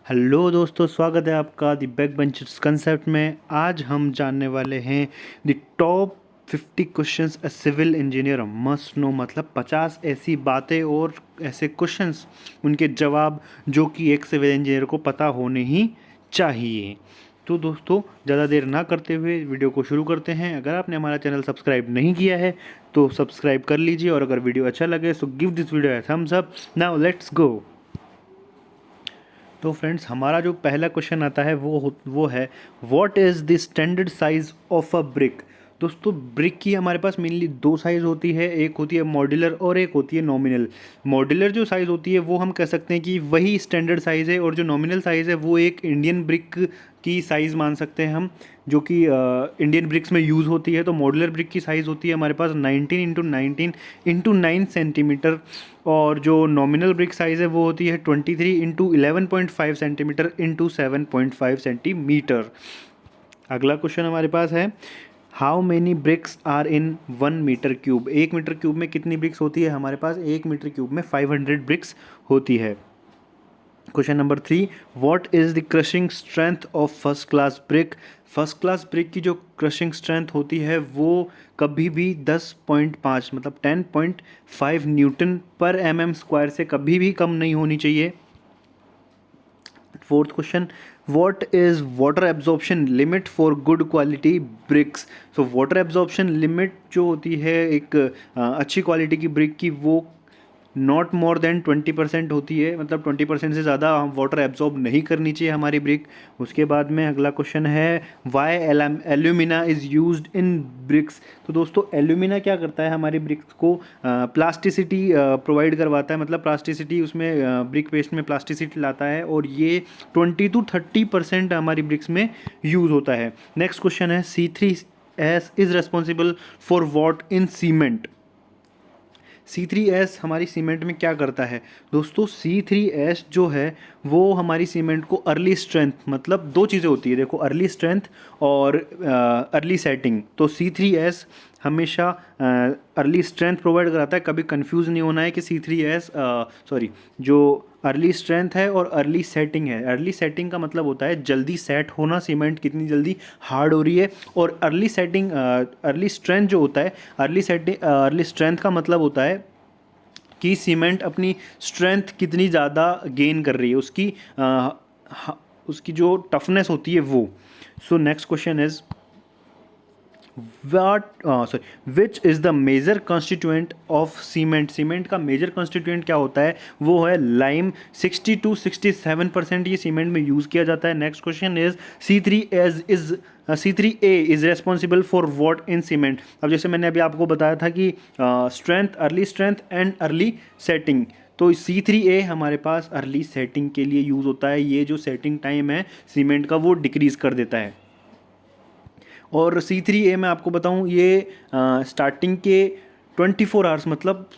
Hello दोस्तों, स्वागत है आपका द बैक बेंचर्स कंसेप्ट में। आज हम जानने वाले हैं the top 50 questions a civil engineer must know, मतलब 50 ऐसी बातें और ऐसे क्वेश्चंस, उनके जवाब जो कि एक सिविल इंजीनियर को पता होने ही चाहिए। तो दोस्तों, ज़्यादा देर ना करते हुए वीडियो को शुरू करते हैं। अगर आपने हमारा चैनल सब्सक्राइब नहीं किया है तो सब्सक्राइब कर लीजिए, और अगर वीडियो अच्छा लगे so give this video a thumbs up. Now let's go. तो फ्रेंड्स, हमारा जो पहला क्वेश्चन आता है वो है what is the standard size of a brick. दोस्तों, ब्रिक की हमारे पास मेनली दो साइज़ होती है, एक होती है मॉड्यूलर और एक होती है नॉमिनल। मॉड्यूलर जो साइज़ होती है वो हम कह सकते हैं कि वही स्टैंडर्ड साइज़ है, और जो नॉमिनल साइज़ है वो एक इंडियन ब्रिक की साइज़ मान सकते हैं हम, जो कि इंडियन ब्रिक्स में यूज़ होती है। तो मॉड्यूलर ब्रिक की साइज़ होती है हमारे पास 19x19x9 सेंटीमीटर, और जो नॉमिनल ब्रिक साइज़ है वो होती है 23x11.5 सेंटीमीटर इंटू 7.5 सेंटीमीटर। अगला क्वेश्चन हमारे पास है how many bricks are in 1 metre cube. 1 metre cube में कितनी ब्रिक्स होती है? हमारे पास 1 मीटर क्यूब में 500 ब्रिक्स होती है। Question number 3, what is the crushing strength of first class brick. First class brick की जो क्रशिंग स्ट्रेंथ होती है वो कभी भी 10.5 मतलब 10.5 न्यूटन पर mm² से कभी भी कम नहीं होनी चाहिए। Fourth question, what is water absorption limit for good quality bricks. So water absorption limit जो होती है एक अच्छी क्वालिटी की ब्रिक की, वो नॉट मोर देन 20% होती है, मतलब 20% से ज़्यादा वाटर एब्जॉर्ब नहीं करनी चाहिए हमारी ब्रिक। उसके बाद में अगला क्वेश्चन है why alumina is used in bricks. तो दोस्तों, एल्यूमिना क्या करता है? हमारी ब्रिक्स को प्लास्टिसिटी प्रोवाइड करवाता है, मतलब प्लास्टिसिटी उसमें ब्रिक पेस्ट में प्लास्टिसिटी लाता है, और ये 20 to 30% हमारी ब्रिक्स में यूज़ होता है। नेक्स्ट क्वेश्चन है C3S is responsible for what in cement. C3S हमारी सीमेंट में क्या करता है? दोस्तों, C3S जो है वो हमारी सीमेंट को अर्ली स्ट्रेंथ, मतलब दो चीज़ें होती है, देखो, अर्ली स्ट्रेंथ और अर्ली सेटिंग। तो C3S हमेशा अर्ली स्ट्रेंथ प्रोवाइड कराता है। कभी कंफ्यूज नहीं होना है कि C3S जो अर्ली स्ट्रेंथ है और अर्ली सेटिंग है। अर्ली सेटिंग का मतलब होता है जल्दी सेट होना, सीमेंट कितनी जल्दी हार्ड हो रही है, और अर्ली सेटिंग अर्ली स्ट्रेंथ जो होता है, अर्ली स्ट्रेंथ का मतलब होता है कि सीमेंट अपनी स्ट्रेंथ कितनी ज़्यादा गेन कर रही है, उसकी जो टफनेस होती है वो। So next question is which is the major constituent of cement. Cement का मेजर कॉन्स्टिट्यूएंट क्या होता है? वो है लाइम। 60 to 67% ये सीमेंट में यूज़ किया जाता है। Next question is C3A is responsible for what in cement. अब जैसे मैंने अभी आपको बताया था कि strength, early strength and early setting, तो C3A हमारे पास अर्ली सेटिंग के लिए यूज़ होता है। ये जो सेटिंग टाइम है सीमेंट का वो डिक्रीज़ कर देता है। और C3A मैं आपको बताऊं, ये स्टार्टिंग के 24 आवर्स, मतलब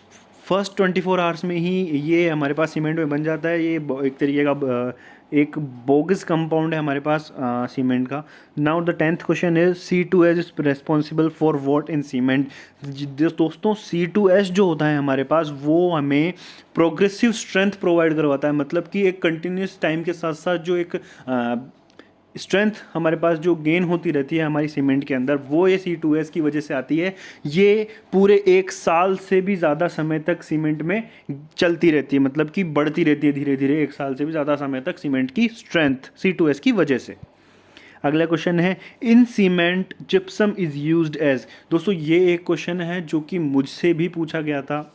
फर्स्ट 24 आवर्स में ही ये हमारे पास सीमेंट में बन जाता है। ये एक तरीके का एक बोगस कंपाउंड है हमारे पास सीमेंट का। Now the 10th question is C2S is responsible for what in cement. दोस्तों, C2S जो होता है हमारे पास वो हमें प्रोग्रेसिव स्ट्रेंथ प्रोवाइड करवाता है, मतलब कि एक कंटिन्यूस टाइम के साथ साथ जो एक स्ट्रेंथ हमारे पास जो गेन होती रहती है हमारी सीमेंट के अंदर, वो ये C2S की वजह से आती है। ये पूरे 1 साल से भी ज़्यादा समय तक सीमेंट में चलती रहती है, मतलब कि बढ़ती रहती है धीरे धीरे 1 साल से भी ज़्यादा समय तक सीमेंट की स्ट्रेंथ C2S की वजह से। अगला क्वेश्चन है in cement gypsum is used as. दोस्तों, ये एक क्वेश्चन है जो कि मुझसे भी पूछा गया था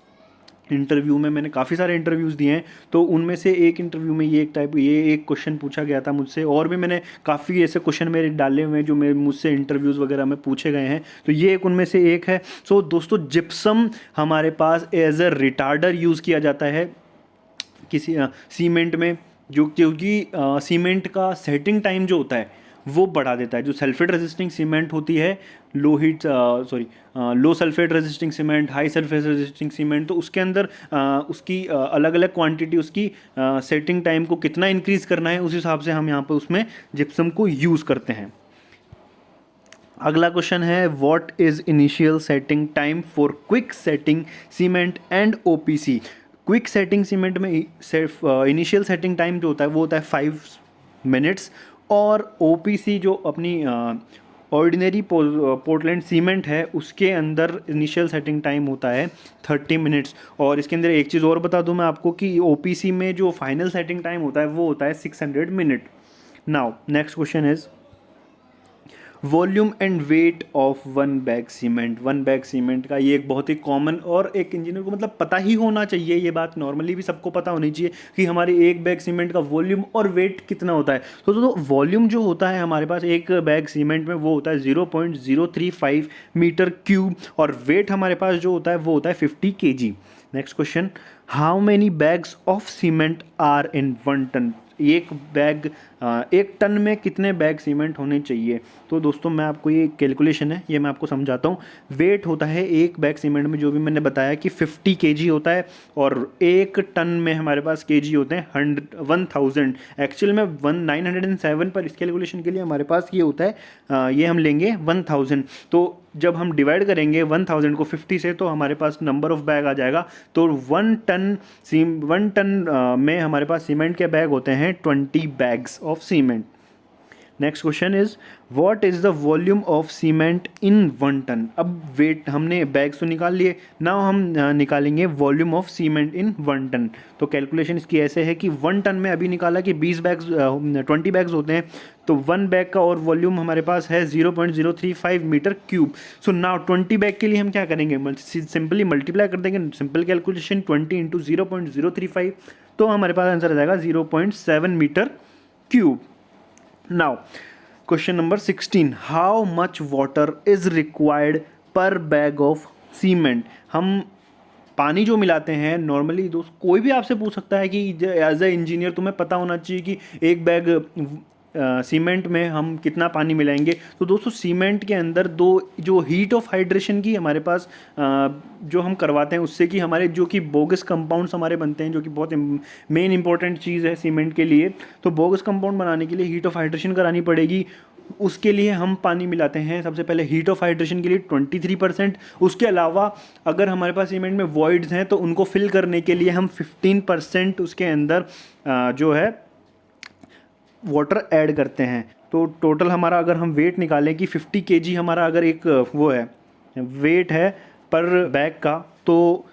इंटरव्यू में। मैंने काफ़ी सारे इंटरव्यूज़ दिए हैं, तो उनमें से एक इंटरव्यू में ये एक क्वेश्चन पूछा गया था मुझसे, और भी मैंने काफ़ी ऐसे क्वेश्चन मेरे डाले हुए हैं जो मुझसे इंटरव्यूज़ वगैरह में पूछे गए हैं, तो ये एक उनमें से एक है। सो दोस्तों, जिप्सम हमारे पास एज अ रिटार्डर यूज़ किया जाता है किसी सीमेंट में, जो क्योंकि सीमेंट का सेटिंग टाइम जो होता है वो बढ़ा देता है। जो सल्फेट रेजिस्टिंग सीमेंट होती है, low sulphate resisting cement, high sulphate resisting cement, तो उसके अंदर उसकी अलग अलग क्वांटिटी, उसकी सेटिंग टाइम को कितना इंक्रीज़ करना है, उस हिसाब से हम यहाँ पर उसमें जिप्सम को यूज़ करते हैं। अगला क्वेश्चन है what is initial setting time for quick setting cement and OPC। Quick setting cement में सिर्फ इनिशियल सेटिंग टाइम जो होता है वो होता है 5 मिनट्स, और ओपीसी जो अपनी ऑर्डिनरी पोर्टलैंड सीमेंट है उसके अंदर इनिशियल सेटिंग टाइम होता है 30 मिनट्स। और इसके अंदर एक चीज़ और बता दूं मैं आपको कि ओपीसी में जो फाइनल सेटिंग टाइम होता है वो होता है 600 minute. Now next question is volume and weight of one bag cement. One bag cement का ये एक बहुत ही कॉमन और एक इंजीनियर को मतलब पता ही होना चाहिए, ये बात नॉर्मली भी सबको पता होनी चाहिए कि हमारे एक बैग सीमेंट का वॉल्यूम और वेट कितना होता है। तो वॉल्यूम जो होता है हमारे पास एक बैग सीमेंट में वो होता है 0.035 मीटर क्यूब, और वेट हमारे पास जो होता है वो होता है 50 kg। Next question, how many bags of cement are in 1 ton. एक टन में कितने बैग सीमेंट होने चाहिए। तो दोस्तों मैं आपको ये कैलकुलेशन है ये मैं आपको समझाता हूँ। वेट होता है एक बैग सीमेंट में जो भी मैंने बताया कि 50 kg होता है, और एक टन में हमारे पास kg होते हैं 1000। एक्चुअल में 907 पर इस कैलकुलेशन के लिए हमारे पास ये होता है ये हम लेंगे 1000। तो जब हम डिवाइड करेंगे 1000 को 50 से तो हमारे पास नंबर ऑफ बैग आ जाएगा। तो 1 टन में हमारे पास सीमेंट के बैग होते हैं 20 bags of cement. Next question is what is the volume of cement in 1 ton. अब वेट हमने बैग्स तो निकाल लिए, नाउ हम निकालेंगे volume of cement in 1 ton. तो कैलकुलेशन इसकी ऐसे है कि 1 टन में अभी निकाला कि 20 बैग्स 20 बैग्स होते हैं, तो 1 बैग का और वॉल्यूम हमारे पास है 0.035 metre cube. So now 20 bag के लिए हम क्या करेंगे, सिंपली मल्टीप्लाई कर देंगे। सिंपल कैलकुलेशन 20 इंटू 0.035, तो हमारे पास आंसर आ जाएगा 0.7 metre cube. Now, question number 16. How much water is required per bag of cement? हम पानी जो मिलाते हैं नॉर्मली, दोस्त कोई भी आपसे पूछ सकता है कि एज ए इंजीनियर तुम्हें पता होना चाहिए कि एक बैग सीमेंट में हम कितना पानी मिलाएंगे। तो दोस्तों सीमेंट के अंदर दो जो हीट ऑफ हाइड्रेशन की हमारे पास जो हम करवाते हैं उससे कि हमारे जो कि बोगस कंपाउंड्स हमारे बनते हैं, जो कि बहुत मेन इंपॉर्टेंट चीज़ है सीमेंट के लिए। तो बोगस कंपाउंड बनाने के लिए हीट ऑफ हाइड्रेशन करानी पड़ेगी। उसके लिए हम पानी मिलाते हैं सबसे पहले हीट ऑफ हाइड्रेशन के लिए 23%। उसके अलावा अगर हमारे पास सीमेंट में वॉइड्स हैं तो उनको फिल करने के लिए हम 15% उसके अंदर जो है वाटर ऐड करते हैं। तो टोटल हमारा अगर हम वेट निकालें कि 50 kg हमारा अगर एक वो है वेट है पर बैग का, तो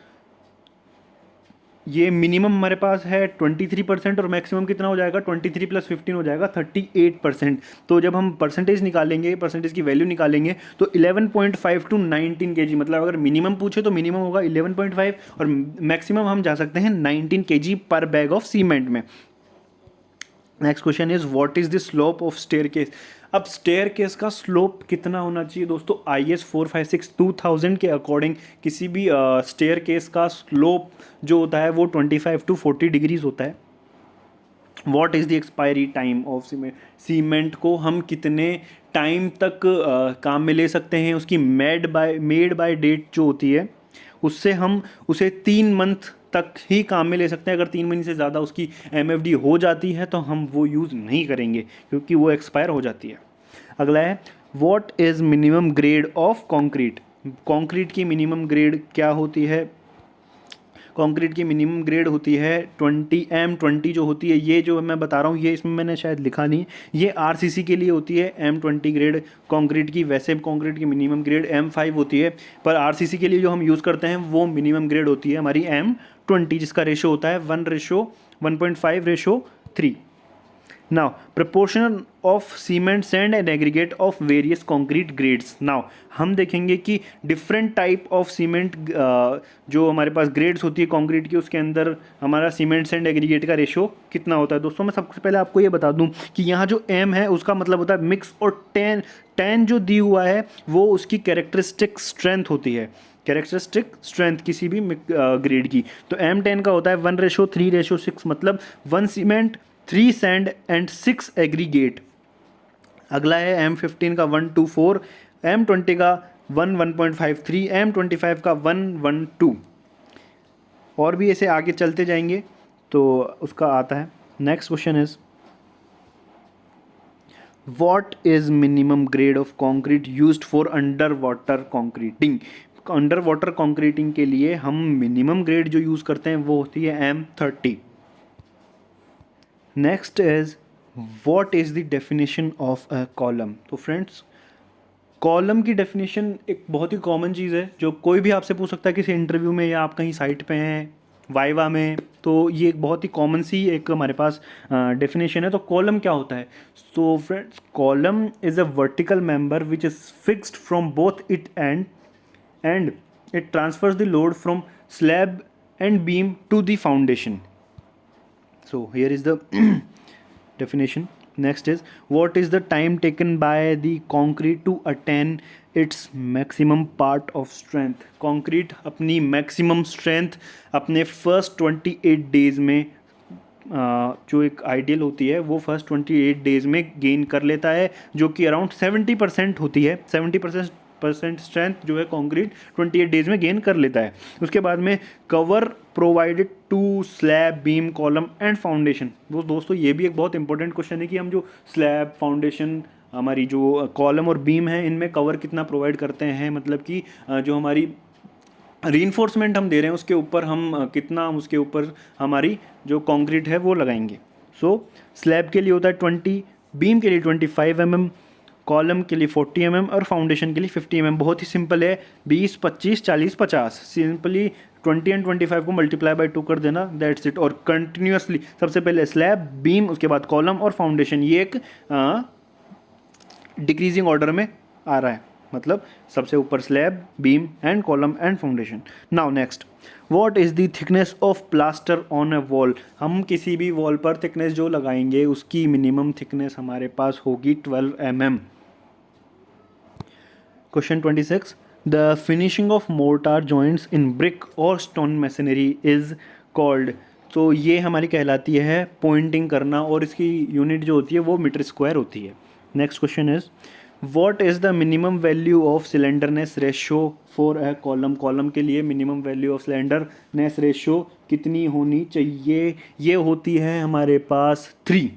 ये मिनिमम हमारे पास है 23% और मैक्सिमम कितना हो जाएगा 23 + 15 हो जाएगा 38%। तो जब हम परसेंटेज निकालेंगे, परसेंटेज की वैल्यू निकालेंगे तो 11.5 टू 19 kg, मतलब अगर मिनिमम पूछे तो मिनिमम होगा 11.5 और मैक्सिमम हम जा सकते हैं 19 kg पर बैग ऑफ सीमेंट में। Next question is what is the slope of staircase. अब स्टेयरकेस का स्लोप कितना होना चाहिए दोस्तों, IS 456 2000 के अकॉर्डिंग किसी भी स्टेयरकेस का स्लोप जो होता है वो 25 to 40 डिग्रीज होता है। What is the expiry time of cement. Cement को हम कितने टाइम तक काम में ले सकते हैं, उसकी मेड बाय डेट जो होती है उससे हम उसे 3 मंथ तक ही काम में ले सकते हैं। अगर 3 महीने से ज़्यादा उसकी MFD हो जाती है तो हम वो यूज़ नहीं करेंगे क्योंकि वो एक्सपायर हो जाती है। अगला है what is minimum grade of concrete. Concrete की मिनिमम ग्रेड क्या होती है। कंक्रीट की मिनिमम ग्रेड होती है 20 M20 जो होती है। ये जो मैं बता रहा हूँ ये इसमें मैंने शायद लिखा नहीं, ये RCC के लिए होती है M20 ग्रेड कंक्रीट की। वैसे कंक्रीट की मिनिमम ग्रेड M5 होती है, पर RCC के लिए जो हम यूज़ करते हैं वो मिनिमम ग्रेड होती है हमारी M20, जिसका रेशो होता है 1:1.5:3। Now proportion of cement sand and aggregate of various concrete grades. Now हम देखेंगे कि डिफरेंट टाइप ऑफ सीमेंट जो हमारे पास ग्रेड्स होती है कंक्रीट की, उसके अंदर हमारा सीमेंट सैंड एग्रीगेट का रेशो कितना होता है। दोस्तों मैं सबसे पहले आपको ये बता दूं कि यहाँ जो M है उसका मतलब होता है मिक्स, और 10 जो दी हुआ है वो उसकी कैरेक्टरिस्टिक स्ट्रेंथ होती है, कैरेक्टरिस्टिक स्ट्रेंथ किसी भी ग्रेड की। तो M10 का होता है 1:3:6, मतलब 1 सीमेंट 3 सैंड एंड 6 एग्रीगेट। अगला है M15 का 1:4, M20 का 1:1.53, M25 का 1:1.2, और भी ऐसे आगे चलते जाएंगे तो उसका आता है। Next question is what is minimum grade of concrete used for under water concreting. Under water concreting के लिए हम मिनिमम ग्रेड जो यूज़ करते हैं वो होती है M30। Next is what is the definition of a column. तो फ्रेंड्स, कॉलम की डेफिनेशन एक बहुत ही कॉमन चीज़ है जो कोई भी आपसे पूछ सकता है किसी इंटरव्यू में या आप कहीं साइट पे हैं वाइवा में, तो ये एक बहुत ही कॉमन सी एक हमारे पास डेफिनेशन है। तो कॉलम क्या होता है? तो friends, column is a vertical member which is fixed from both it and it transfers the load from slab and beam to the foundation. So here is the definition. Next is, what is the time taken by the concrete to attain its maximum part of strength? concrete अपनी maximum strength अपने first 28 days में जो एक ideal होती है वो first 28 days में gain कर लेता है, जो कि अराउंड 70% होती है। 70% स्ट्रेंथ जो है कंक्रीट 28 डेज़ में गेन कर लेता है। उसके बाद में cover provided to slab, beam, column and foundation. वो दोस्तों ये भी एक बहुत इंपॉर्टेंट क्वेश्चन है कि हम जो स्लैब, फाउंडेशन, हमारी जो कॉलम और बीम है इनमें कवर कितना प्रोवाइड करते हैं, मतलब कि जो हमारी रीइंफोर्समेंट हम दे रहे हैं उसके ऊपर हम कितना उसके ऊपर हमारी जो कंक्रीट है वो लगाएंगे। सो स्लैब के लिए होता है 20, बीम के लिए 25 mm, कॉलम के लिए 40 mm और फाउंडेशन के लिए 50 mm। बहुत ही सिंपल है, 20, 25, 40, 50। सिंपली 20 एंड 25 को मल्टीप्लाई बाय 2 कर देना, दैट्स इट। और कंटिन्यूसली सबसे पहले स्लैब, बीम, उसके बाद कॉलम और फाउंडेशन, ये एक डिक्रीजिंग ऑर्डर में आ रहा है, मतलब सबसे ऊपर slab, beam and column and foundation. Now next, what is the thickness of plaster on a wall. हम किसी भी वॉल पर थिकनेस जो लगाएंगे उसकी मिनिमम थिकनेस हमारे पास होगी 12 mm। Question 26, the finishing of mortar joints in brick और स्टोन मैसनरी इज कॉल्ड। तो ये हमारी कहलाती है पॉइंटिंग करना, और इसकी यूनिट जो होती है वो मीटर स्क्वायर होती है। Next question is, what is the minimum value of slenderness ratio for a column. Column के लिए minimum value of slenderness ratio कितनी होनी चाहिए? ये होती है हमारे पास 3।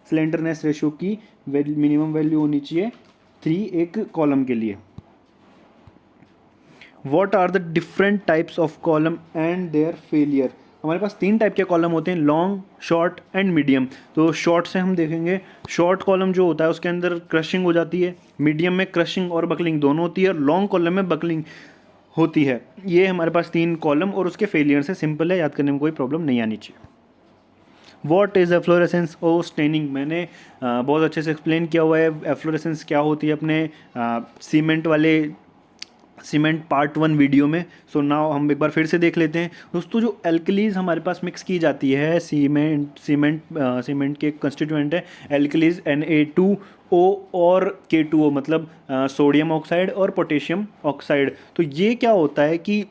सिलेंडरनेस रेशो की मिनिमम वैल्यू होनी चाहिए 3 एक कॉलम के लिए। What are the different types of column and their failure. हमारे पास 3 टाइप के कॉलम होते हैं, लॉन्ग, शॉर्ट एंड मीडियम। तो शॉर्ट से हम देखेंगे, शॉर्ट कॉलम जो होता है उसके अंदर क्रशिंग हो जाती है, मीडियम में क्रशिंग और बकलिंग दोनों होती है, और लॉन्ग कॉलम में बकलिंग होती है। ये हमारे पास 3 कॉलम और उसके फेलियर से सिंपल है, याद करने में कोई प्रॉब्लम नहीं आनी चाहिए। व्हाट इज़ एफ्लोरेसेंस और स्टेनिंग। मैंने बहुत अच्छे से एक्सप्लेन किया हुआ है एफ्लोरेसेंस क्या होती है अपने सीमेंट पार्ट 1 वीडियो में। सो नाउ हम एक बार फिर से देख लेते हैं दोस्तों। जो एल्कलीज हमारे पास मिक्स की जाती है, सीमेंट के कंस्टिट्यूएंट है एल्कलीज Na2O और K2O, मतलब सोडियम ऑक्साइड और पोटेशियम ऑक्साइड। तो ये क्या होता है कि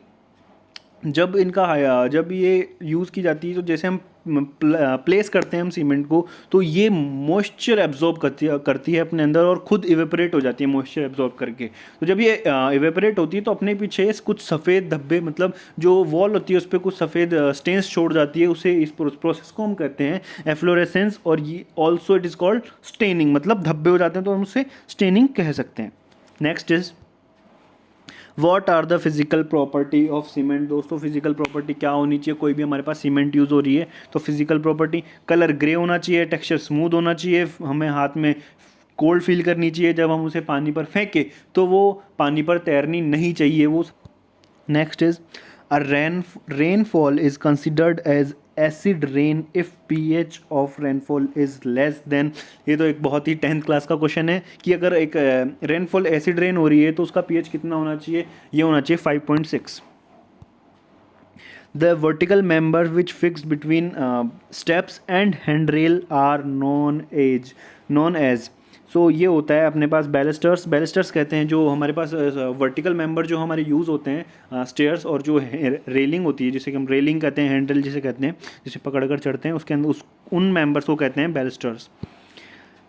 जब ये यूज़ की जाती है, तो जैसे हम प्लेस करते हैं हम सीमेंट को, तो ये मॉइस्चर एब्जॉर्ब करती है अपने अंदर और खुद इवेपोरेट हो जाती है मॉइस्चर एब्जॉर्ब करके। तो जब ये इवेपोरेट होती है तो अपने पीछे कुछ सफ़ेद धब्बे, मतलब जो वॉल होती है उस पर कुछ सफ़ेद स्टेन्स छोड़ जाती है, उसे इस प्रोसेस को हम कहते हैं एफ्लोरेसेंस। और ये also it is called staining, मतलब धब्बे हो जाते हैं तो हम उसे स्टेनिंग कह सकते हैं। Next is, what are the physical property of cement. दोस्तों फिजिकल प्रॉपर्टी क्या होनी चाहिए, कोई भी हमारे पास सीमेंट यूज़ हो रही है तो फिजिकल प्रॉपर्टी, कलर ग्रे होना चाहिए, टेक्सचर स्मूथ होना चाहिए, हमें हाथ में कोल्ड फील करनी चाहिए, जब हम उसे पानी पर फेंके तो वो पानी पर तैरनी नहीं चाहिए वो। Next is, a rainfall is considered as acid rain if pH of rainfall is less than. ये तो एक बहुत ही 10th क्लास का क्वेश्चन है कि अगर एक रेनफॉल एसिड रेन हो रही है तो उसका pH कितना होना चाहिए? ये होना चाहिए 5.6। The vertical member which fix between steps and handrail are known as. So ये होता है अपने पास बैलिस्टर्स कहते हैं, जो हमारे पास वर्टिकल मेंबर जो हमारे यूज़ होते हैं स्टेयर्स, और जो रेलिंग होती है जिसे हम रेलिंग कहते हैं, हैंडल जिसे कहते हैं, जिसे पकड़ कर चढ़ते हैं, उसके अंदर उन मेंबर्स को कहते हैं balusters.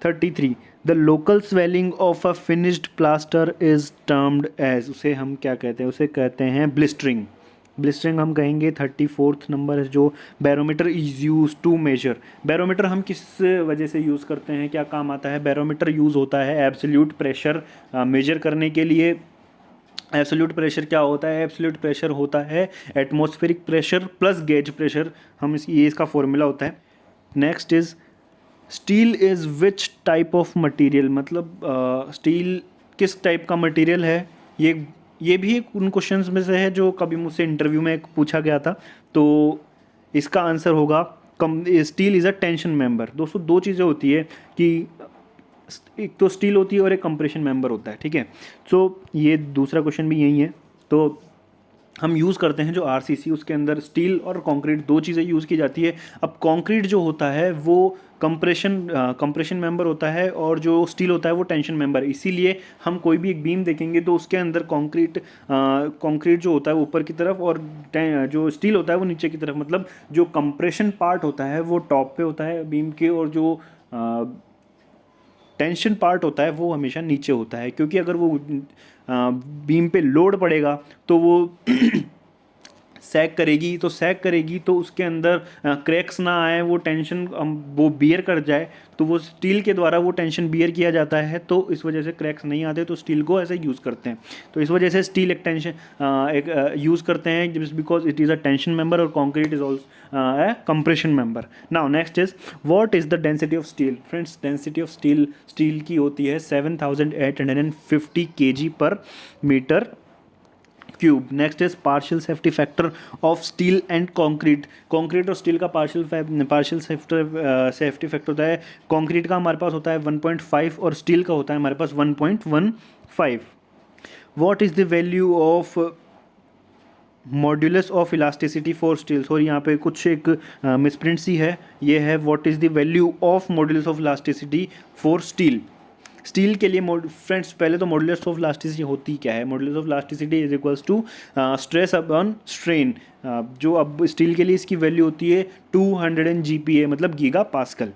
33, the local swelling of a finished plaster is termed as. उसे हम क्या कहते हैं? उसे कहते हैं ब्लिस्टरिंग। ब्लिस्टरिंग हम कहेंगे। 34th नंबर है जो barometer is use to measure. Barometer हम किस वजह से यूज़ करते हैं, क्या काम आता है? बैरोमीटर यूज़ होता है एब्सोल्यूट प्रेशर मेजर करने के लिए, एब्सोल्यूट प्रेशर क्या होता है? एब्सोल्यूट प्रेशर होता है atmospheric pressure plus gauge pressure, ये इसका फॉर्मूला होता है। Next is steel is which type of material, मतलब स्टील किस टाइप का मटेरियल है? ये भी एक उन क्वेश्चंस में से है जो कभी मुझसे इंटरव्यू में पूछा गया था। तो इसका आंसर होगा steel is a tension member. दोस्तों दो चीज़ें होती है कि एक तो स्टील होती है और एक कंप्रेशन मेंबर होता है, ठीक है। सो ये दूसरा क्वेश्चन भी यही है। तो हम यूज़ करते हैं जो आरसीसी, उसके अंदर स्टील और कंक्रीट दो चीज़ें यूज़ की जाती है। अब कंक्रीट जो होता है वो कंप्रेशन मेंबर होता है और जो स्टील होता है वो टेंशन मेंबर है। इसीलिए हम कोई भी एक बीम देखेंगे तो उसके अंदर कंक्रीट जो होता है वो ऊपर की तरफ और जो स्टील होता है वो नीचे की तरफ, मतलब जो कंप्रेशन पार्ट होता है वो टॉप पे होता है बीम के, और जो टेंशन पार्ट होता है वो हमेशा नीचे होता है। क्योंकि अगर वो बीम पे लोड पड़ेगा तो वो सैग करेगी तो उसके अंदर क्रैक्स ना आए, वो टेंशन वो बियर कर जाए, तो वो स्टील के द्वारा वो टेंशन बियर किया जाता है, तो इस वजह से क्रैक्स नहीं आते, तो स्टील को ऐसे यूज़ करते हैं। तो इस वजह से स्टील एक यूज़ करते हैं just because it is a tension member और concrete is also a compression member. Now next is what is the density of steel? Friends, density of steel की होती है 7850 kg per meter cube. Next is partial safety factor of steel and concrete. Concrete और steel का partial safety factor होता है। Concrete का हमारे पास होता है 1.5 और स्टील का होता है हमारे पास 1.15। What is the value of modulus of elasticity for steel? Sorry यहाँ पे कुछ एक मिसप्रिंट सी है, ये है what is the value of modulus of elasticity for steel. Steel के लिए फ्रेंड्स पहले तो मॉड्यूलस ऑफ इलास्टिसिटी होती क्या है? Modulus of elasticity is equals to stress upon strain. जो अब स्टील के लिए इसकी वैल्यू होती है 200 GPa, मतलब giga pascal.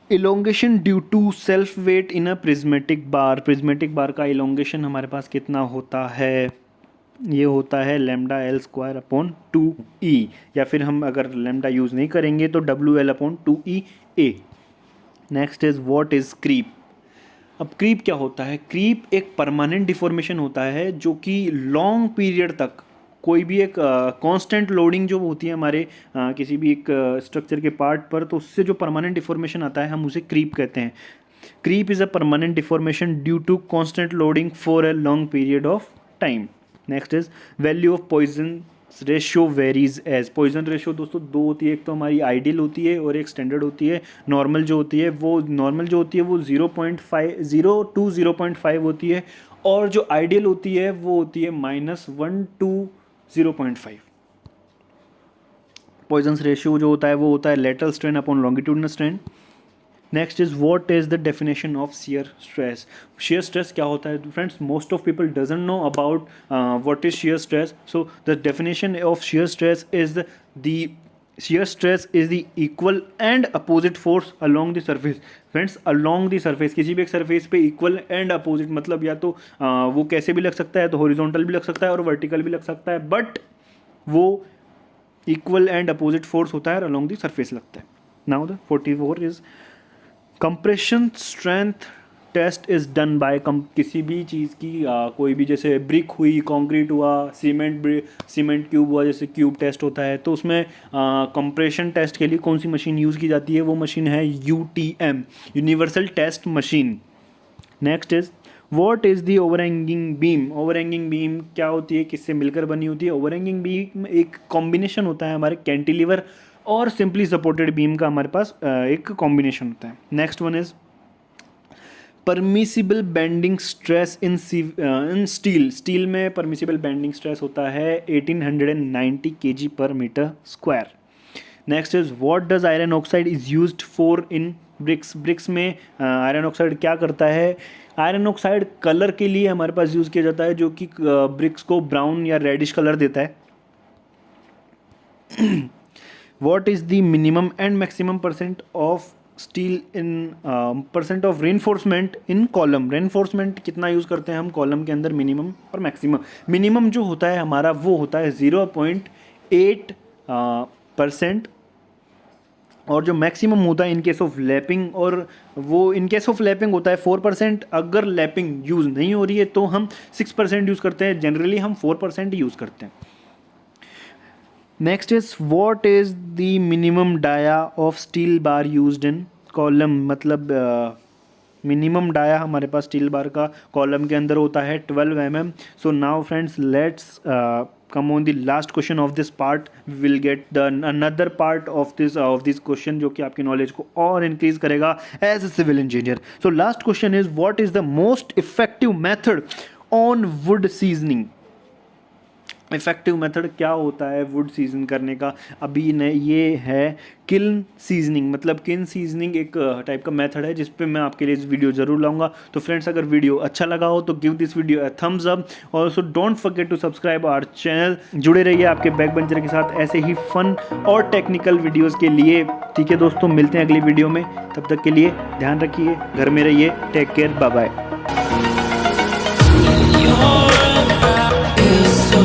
Elongation due to self weight in a prismatic bar. Prismatic bar का इलोंगेशन हमारे पास कितना होता है? ये होता है lambda L square upon 2E, या फिर हम अगर लैम्डा यूज़ नहीं करेंगे तो WL upon 2EA। Next is what is creep. अब क्रीप क्या होता है? क्रीप एक परमानेंट डिफॉर्मेशन होता है जो कि लॉन्ग पीरियड तक कोई भी एक कांस्टेंट लोडिंग जो होती है हमारे किसी भी एक स्ट्रक्चर के पार्ट पर, तो उससे जो परमानेंट डिफॉर्मेशन आता है हम उसे क्रीप कहते हैं। Creep is a permanent deformation due to constant loading for a long period of time. Next is value of Poisson ratio varies as. Poisson ratio दोस्तों दो होती है, एक तो हमारी आइडियल होती है और एक स्टैंडर्ड होती है। नॉर्मल जो होती है वो 0.5 to 0.5 होती है, और जो आइडियल होती है वो होती है -1 to 0.5। पॉइजन रेशियो जो होता है वो होता है lateral strain upon longitudinal strain. Next is what is the definition of shear stress. Shear stress क्या होता है friends? Most of people doesn't know about what is shear stress. So the definition of shear stress is the shear stress is the equal and opposite force along the surface. Friends along the surface, किसी भी एक surface पे equal and opposite, मतलब या तो वो कैसे भी लग सकता है, तो हॉरिजॉन्टल भी लग सकता है और वर्टिकल भी लग सकता है, बट वो इक्वल एंड अपोजिट फोर्स होता है और along the surface लगता है। Now the 44 is compression strength test is done by किसी भी चीज़ की कोई भी, जैसे ब्रिक हुई, कंक्रीट हुआ, सीमेंट क्यूब हुआ, जैसे क्यूब टेस्ट होता है, तो उसमें कंप्रेशन टेस्ट के लिए कौन सी मशीन यूज़ की जाती है? वो मशीन है UTM, universal test machine. Next is what is the overhanging beam. Overhanging beam क्या होती है, किससे मिलकर बनी होती है? ओवरहैंगिंग बीम एक कॉम्बिनेशन होता है हमारे कैंटिलीवर और सिंपली सपोर्टेड बीम का हमारे पास एक कॉम्बिनेशन होता है। Next one is permissible bending stress in steel. Steel में परमिसिबल बेंडिंग स्ट्रेस होता है 1890 kg पर metre square. Next is what does iron oxide is used for in bricks. Bricks में आयरन ऑक्साइड क्या करता है? आयरन ऑक्साइड कलर के लिए हमारे पास यूज़ किया जाता है, जो कि ब्रिक्स को ब्राउन या रेडिश कलर देता है। What is the minimum and maximum percent of steel in percent of reinforcement in column. Reinforcement कितना यूज़ करते हैं हम कॉलम के अंदर, मिनिमम और मैक्सिमम। मिनिमम जो होता है हमारा वो होता है 0.8% और जो मैक्सिमम होता है इन केस ऑफ लैपिंग, और वो इन केस ऑफ लैपिंग होता है 4%। अगर लैपिंग यूज़ नहीं हो रही है तो हम 6% यूज़ करते हैं, जनरली हम 4% यूज़ करते हैं। Next is what is the minimum dia of steel bar used in column, मतलब मिनिमम डाया हमारे पास स्टील बार का कॉलम के अंदर होता है 12 mm। So now friends let's come on the last question of this part, we will get the another part of this question जो कि आपकी नॉलेज को और इंक्रीज करेगा as a civil engineer. So last question is what is the most effective method on wood seasoning. Effective method क्या होता है would season करने का? अभी न ये है किल्न सीजनिंग, मतलब किल्न सीजनिंग एक टाइप का मेथड है जिस पे मैं आपके लिए इस वीडियो ज़रूर लाऊंगा। तो फ्रेंड्स अगर वीडियो अच्छा लगा हो तो give this video a thumbs up, also don't forget to subscribe our channel. जुड़े रहिए आपके बैक बेंचर के साथ ऐसे ही फन और टेक्निकल वीडियोज़ के लिए। ठीक है दोस्तों, मिलते हैं अगली वीडियो में, तब तक के लिए ध्यान रखिए, घर में रहिए, take care, bye bye. So